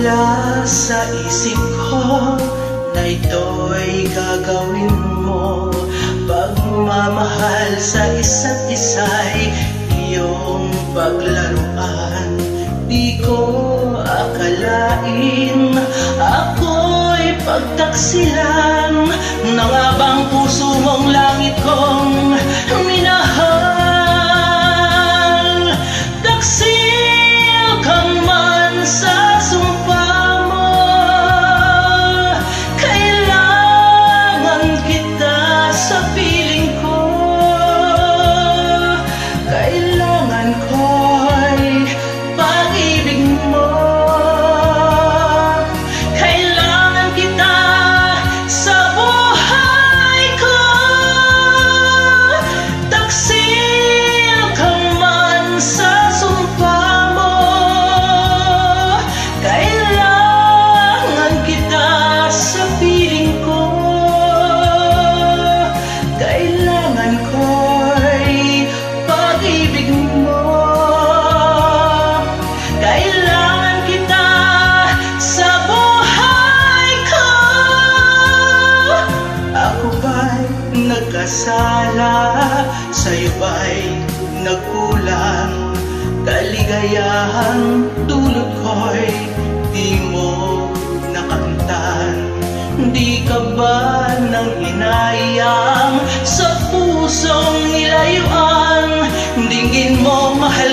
Wala sa isip ko na ito'y gagawin mo. Pagmamahal sa isa't isa'y iyong paglaruan. Di ko akalain ako'y pagtaksilan ng abang puso mong langit kong minahal. Taksil ka man sa sumpa mo, kailangan kita sa piling ko. Kailangan ko'y pag-ibig mo. Kailangan kita sa buhay ko. Taksil ka man sa sumpa mo, kailangan kita sa piling ko. Kailangan ko'y pag-ibig mo. Kailangan kita sa buhay ko. Ako ba'y nagkasala? Sa'yo ba'y nagkulang? Kaligayahang dulot ko'y di mo nakamtan. Di ka ba nang hinayang sa pusong nilayuan? Dinggin mo, mahal